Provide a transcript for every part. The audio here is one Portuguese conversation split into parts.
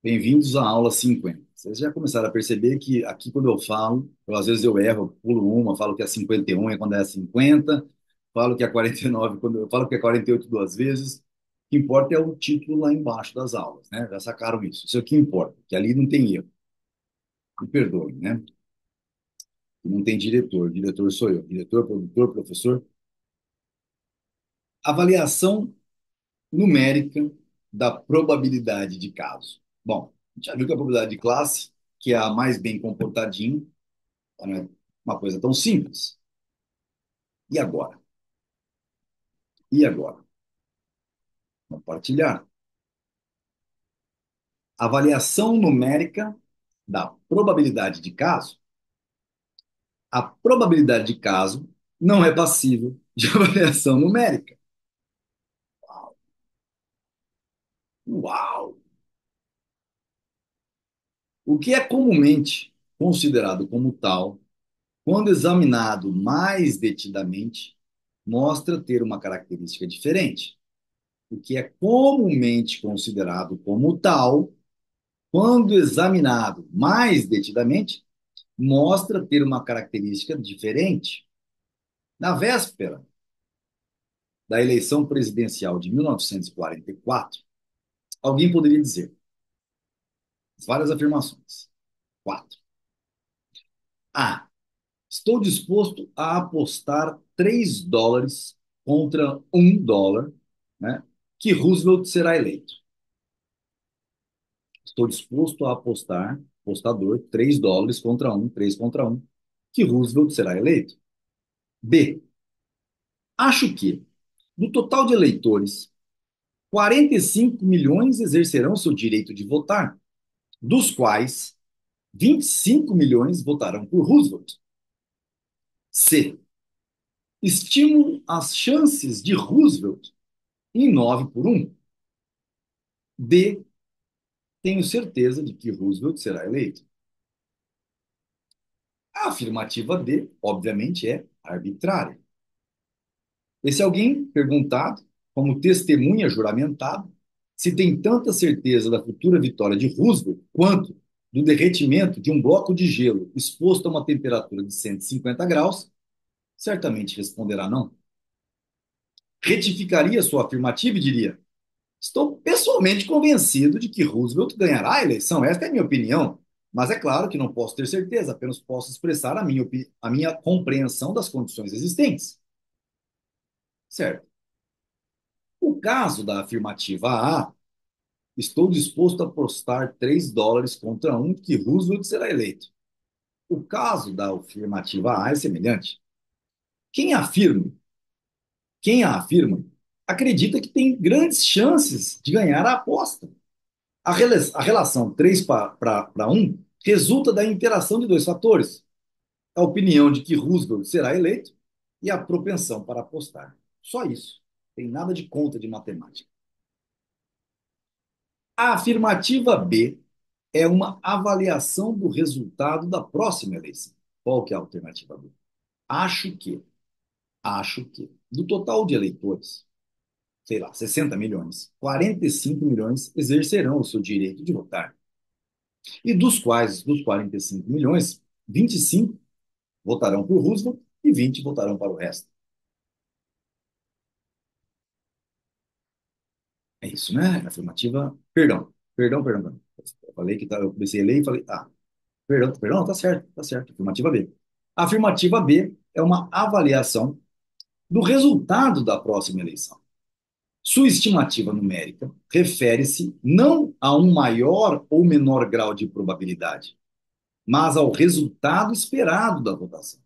Bem-vindos à aula 50. Vocês já começaram a perceber que aqui, quando eu falo, às vezes eu erro, eu pulo uma, falo que é 51 é quando é 50, falo que é 49 quando eu falo que é 48 duas vezes. O que importa é o título lá embaixo das aulas, né? Já sacaram isso. Isso é o que importa, que ali não tem erro. Me perdoem, né? Não tem diretor. Diretor sou eu. Diretor, produtor, professor. Avaliação numérica da probabilidade de caso. Bom, a gente já viu que a probabilidade de classe, que é a mais bem comportadinha, não é uma coisa tão simples. E agora? E agora? Compartilhar. Avaliação numérica da probabilidade de caso. A probabilidade de caso não é passível de avaliação numérica. Uau! O que é comumente considerado como tal, quando examinado mais detidamente, mostra ter uma característica diferente. O que é comumente considerado como tal, quando examinado mais detidamente, mostra ter uma característica diferente. Na véspera da eleição presidencial de 1944, alguém poderia dizer várias afirmações. Quatro. A. Estou disposto a apostar $3 contra $1, né, que Roosevelt será eleito. Estou disposto a apostar, apostador, $3 contra 1, 3 contra 1, que Roosevelt será eleito. B. Acho que, do total de eleitores, 45 milhões exercerão seu direito de votar, dos quais 25 milhões votarão por Roosevelt. C. Estimo as chances de Roosevelt em 9 por 1. D. Tenho certeza de que Roosevelt será eleito. A afirmativa D, obviamente, é arbitrária. Esse alguém perguntado, como testemunha juramentado, se tem tanta certeza da futura vitória de Roosevelt quanto do derretimento de um bloco de gelo exposto a uma temperatura de 150 graus, certamente responderá não. Retificaria sua afirmativa e diria: estou pessoalmente convencido de que Roosevelt ganhará a eleição. Esta é a minha opinião. Mas é claro que não posso ter certeza, apenas posso expressar a minha compreensão das condições existentes. Certo. O caso da afirmativa A, estou disposto a apostar $3 contra 1 que Roosevelt será eleito. O caso da afirmativa A é semelhante. Quem afirma, quem a afirma, acredita que tem grandes chances de ganhar a aposta. A relação 3 para 1 resulta da interação de dois fatores: a opinião de que Roosevelt será eleito e a propensão para apostar. Só isso. Tem nada de conta de matemática. A afirmativa B é uma avaliação do resultado da próxima eleição. Qual que é a alternativa B? Acho que, acho que, do total de eleitores, sei lá, 60 milhões, 45 milhões exercerão o seu direito de votar. E dos quais, dos 45 milhões, 25 votarão por Roosevelt e 20 votarão para o resto. É isso, né? Afirmativa. Perdão. Eu falei que eu comecei a ler e falei, perdão, tá certo. Afirmativa B. A afirmativa B é uma avaliação do resultado da próxima eleição. Sua estimativa numérica refere-se não a um maior ou menor grau de probabilidade, mas ao resultado esperado da votação.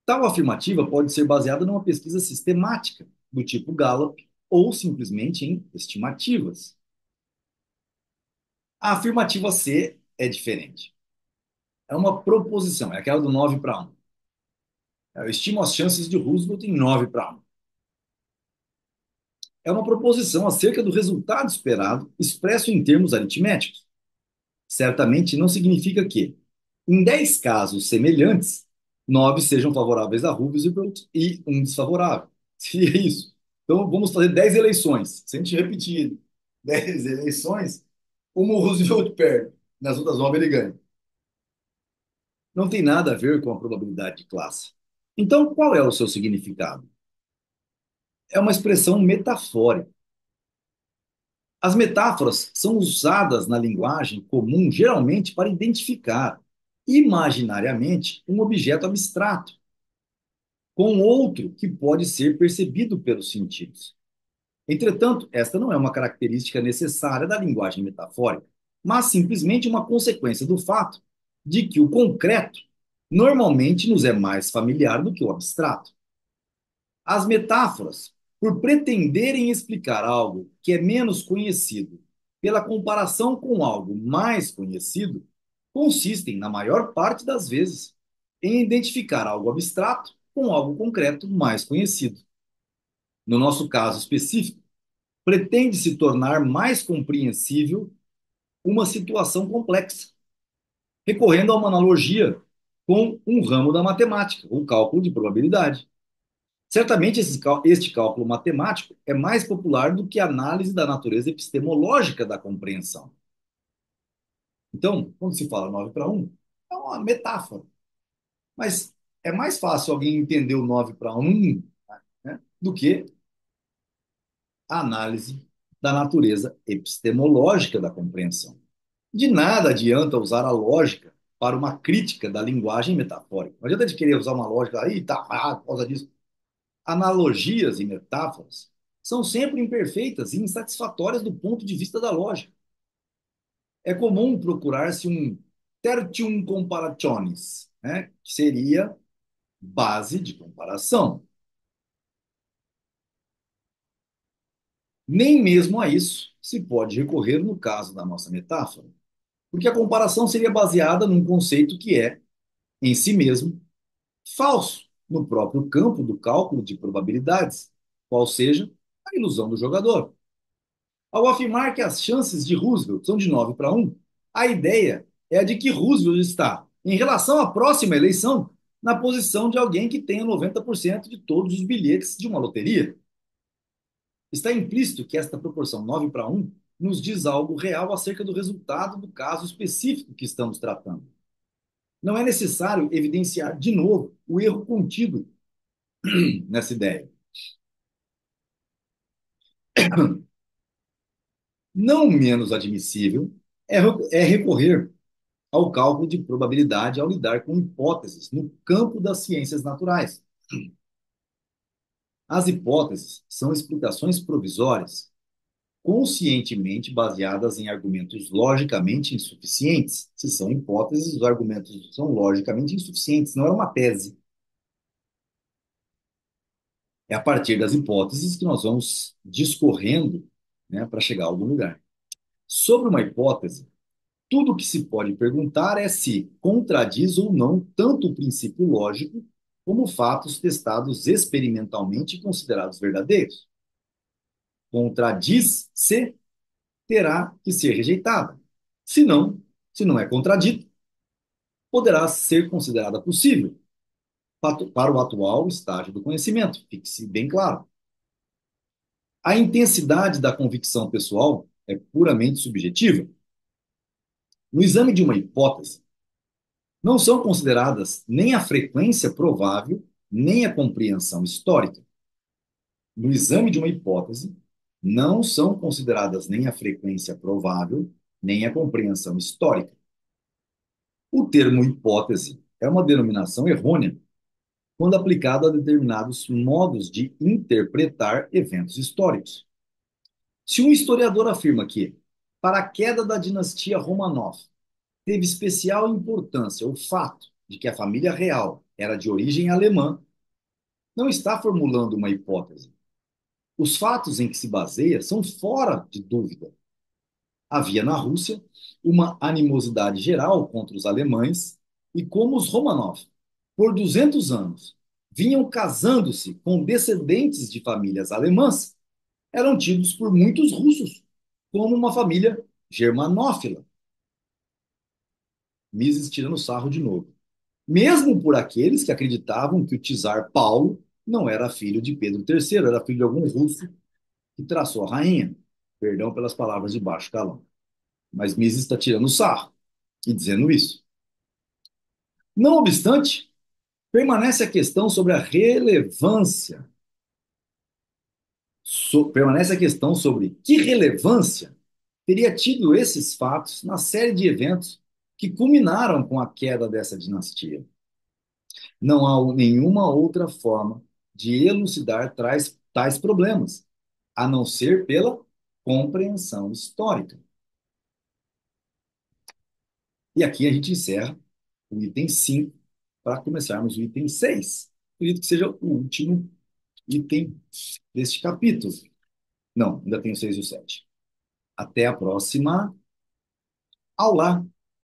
Tal afirmativa pode ser baseada numa pesquisa sistemática, do tipo Gallup, ou simplesmente em estimativas. A afirmativa C é diferente. É uma proposição, é aquela do 9 para 1. Eu estimo as chances de Roosevelt em 9 para 1. É uma proposição acerca do resultado esperado expresso em termos aritméticos. Certamente não significa que, em 10 casos semelhantes, 9 sejam favoráveis a Roosevelt e um desfavorável. Seria isso. Então, vamos fazer 10 eleições. Se a gente repetir 10 eleições, Como o Roosevelt perde, nas outras 9 ele ganha. Não tem nada a ver com a probabilidade de classe. Então, qual é o seu significado? É uma expressão metafórica. As metáforas são usadas na linguagem comum geralmente para identificar imaginariamente um objeto abstrato com outro que pode ser percebido pelos sentidos. Entretanto, esta não é uma característica necessária da linguagem metafórica, mas simplesmente uma consequência do fato de que o concreto normalmente nos é mais familiar do que o abstrato. As metáforas, por pretenderem explicar algo que é menos conhecido pela comparação com algo mais conhecido, consistem, na maior parte das vezes, em identificar algo abstrato com algo concreto mais conhecido. No nosso caso específico, pretende-se tornar mais compreensível uma situação complexa, recorrendo a uma analogia com um ramo da matemática, o cálculo de probabilidade. Certamente este cálculo matemático é mais popular do que a análise da natureza epistemológica da compreensão. Então, quando se fala 9 para um, é uma metáfora. Mas é mais fácil alguém entender o 9 para um, né, do que a análise da natureza epistemológica da compreensão. De nada adianta usar a lógica para uma crítica da linguagem metafórica. Não adianta de querer usar uma lógica aí, tá, por causa disso. Analogias e metáforas são sempre imperfeitas e insatisfatórias do ponto de vista da lógica. É comum procurar-se um tertium comparationis, né, que seria base de comparação. Nem mesmo a isso se pode recorrer no caso da nossa metáfora, porque a comparação seria baseada num conceito que é, em si mesmo, falso no próprio campo do cálculo de probabilidades, qual seja a ilusão do jogador. Ao afirmar que as chances de Roosevelt são de 9 para um, a ideia é a de que Roosevelt está, em relação à próxima eleição, na posição de alguém que tenha 90% de todos os bilhetes de uma loteria. Está implícito que esta proporção 9 para um nos diz algo real acerca do resultado do caso específico que estamos tratando. Não é necessário evidenciar de novo o erro contido nessa ideia. Não menos admissível é recorrer ao cálculo de probabilidade ao lidar com hipóteses no campo das ciências naturais. As hipóteses são explicações provisórias, conscientemente baseadas em argumentos logicamente insuficientes. Se são hipóteses, os argumentos são logicamente insuficientes, não é uma tese. É a partir das hipóteses que nós vamos discorrendo, né, para chegar a algum lugar. Sobre uma hipótese, tudo o que se pode perguntar é se contradiz ou não tanto o princípio lógico como fatos testados experimentalmente e considerados verdadeiros. Contradiz-se, terá que ser rejeitada. Se não, se não é contradito, poderá ser considerada possível para o atual estágio do conhecimento. Fique-se bem claro. A intensidade da convicção pessoal é puramente subjetiva. No exame de uma hipótese, não são consideradas nem a frequência provável, nem a compreensão histórica. No exame de uma hipótese, não são consideradas nem a frequência provável, nem a compreensão histórica. O termo hipótese é uma denominação errônea quando aplicado a determinados modos de interpretar eventos históricos. Se um historiador afirma que, para a queda da dinastia Romanov, teve especial importância o fato de que a família real era de origem alemã, não está formulando uma hipótese. Os fatos em que se baseia são fora de dúvida. Havia na Rússia uma animosidade geral contra os alemães e como os Romanov, por 200 anos, vinham casando-se com descendentes de famílias alemãs, eram tidos por muitos russos como uma família germanófila. Mises tirando sarro de novo. Mesmo por aqueles que acreditavam que o czar Paulo não era filho de Pedro III, era filho de algum russo que traçou a rainha. Perdão pelas palavras de baixo calão. Mas Mises está tirando sarro e dizendo isso. Não obstante, permanece a questão sobre a relevância. Permanece a questão sobre que relevância teria tido esses fatos na série de eventos que culminaram com a queda dessa dinastia. Não há nenhuma outra forma de elucidar tais problemas, a não ser pela compreensão histórica. E aqui a gente encerra o item 5 para começarmos o item 6. Acredito que seja o último item deste capítulo. Não, ainda tem o 6 e o 7. Até a próxima aula.